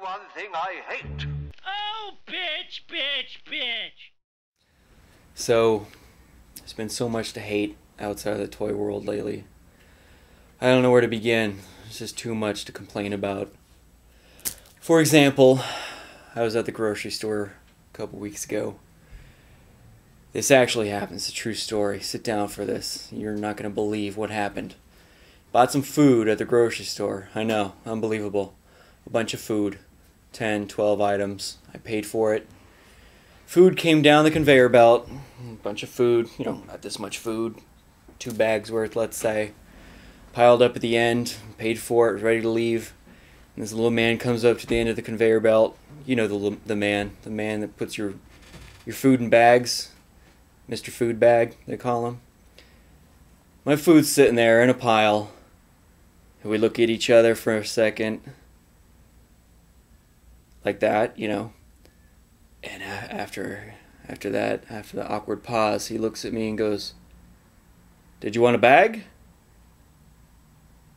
one thing I hate. Oh, bitch, bitch, bitch. So, there's been so much to hate outside of the toy world lately. I don't know where to begin. There's just too much to complain about. For example, I was at the grocery store a couple weeks ago. This actually happened. It's a true story. Sit down for this. You're not going to believe what happened. Bought some food at the grocery store. I know, unbelievable. A bunch of food. 10, 12 items. I paid for it. Food came down the conveyor belt. A bunch of food. Not this much food. 2 bags worth, let's say. Piled up at the end. Paid for it. Ready to leave. And this little man comes up to the end of the conveyor belt. You know the man. The man that puts your food in bags. Mr. Food Bag, they call him. My food's sitting there in a pile. And we look at each other for a second. Like that, And after the awkward pause, he looks at me and goes, "Did you want a bag?"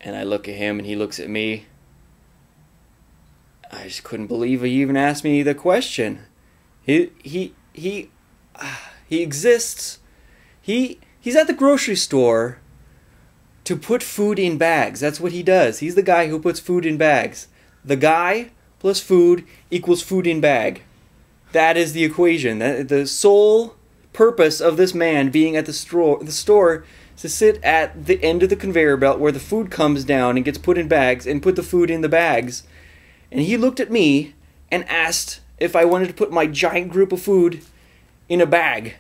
And I look at him and he looks at me. I just couldn't believe he even asked me the question. He exists. He's at the grocery store to put food in bags. That's what he does. He's the guy who puts food in bags. The guy plus food equals food in bag. That is the equation. The sole purpose of this man being at the store is to sit at the end of the conveyor belt where the food comes down and gets put in bags and put the food in the bags. And he looked at me and asked if I wanted to put my giant group of food in a bag.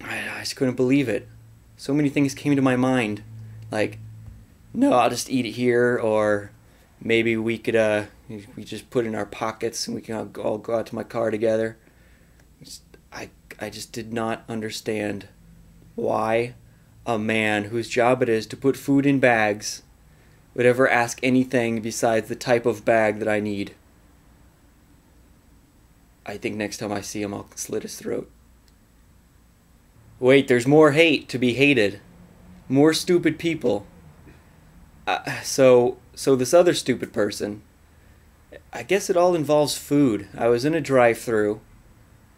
I just couldn't believe it. So many things came to my mind. Like, no, I'll just eat it here, or maybe we could we just put it in our pockets and we can all go out to my car together. I just did not understand why a man whose job it is to put food in bags would ever ask anything besides the type of bag that I need. I think next time I see him, I'll slit his throat. Wait, there's more hate to be hated. More stupid people. So this other stupid person, I guess it all involves food. I was in a drive-thru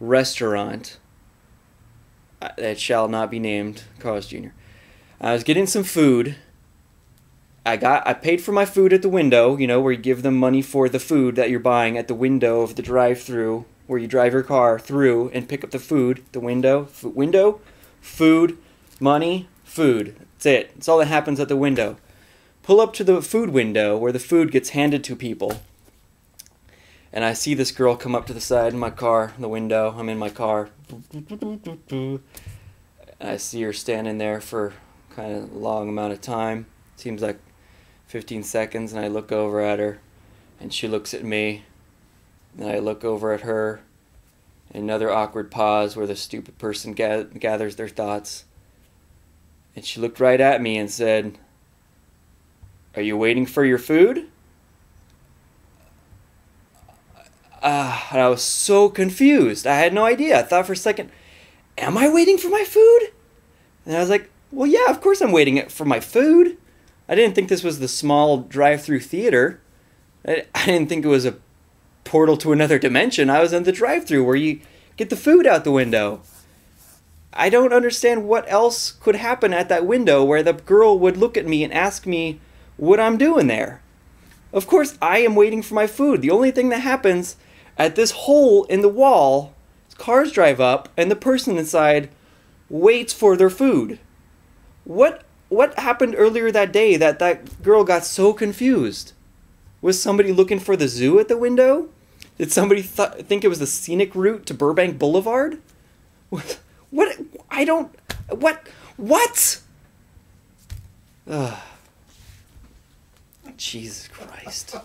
restaurant that shall not be named, Carl's Jr. I was getting some food. I paid for my food at the window, where you give them money for the food that you're buying at the window of the drive-thru, where you drive your car through and pick up the food. The window, food, money, food. That's it. That's all that happens at the window. Pull up to the food window where the food gets handed to people. And I see this girl come up to the side of my car, the window. I'm in my car. And I see her standing there for kind of a long amount of time. Seems like 15 seconds, and I look over at her, and she looks at me, and I look over at her. Another awkward pause where the stupid person gathers their thoughts. And she looked right at me and said, "Are you waiting for your food?" And I was so confused. I had no idea. I thought for a second, am I waiting for my food? And I was like, well, yeah, of course I'm waiting for my food. I didn't think this was the small drive-through theater. I didn't think it was a portal to another dimension. I was in the drive-through where you get the food out the window. I don't understand what else could happen at that window where the girl would look at me and ask me what I'm doing there. Of course, I am waiting for my food. The only thing that happens at this hole in the wall is cars drive up and the person inside waits for their food. What happened earlier that day that girl got so confused? Was somebody looking for the zoo at the window? Did somebody think it was the scenic route to Burbank Boulevard? What? I don't... What? Ugh. Jesus Christ.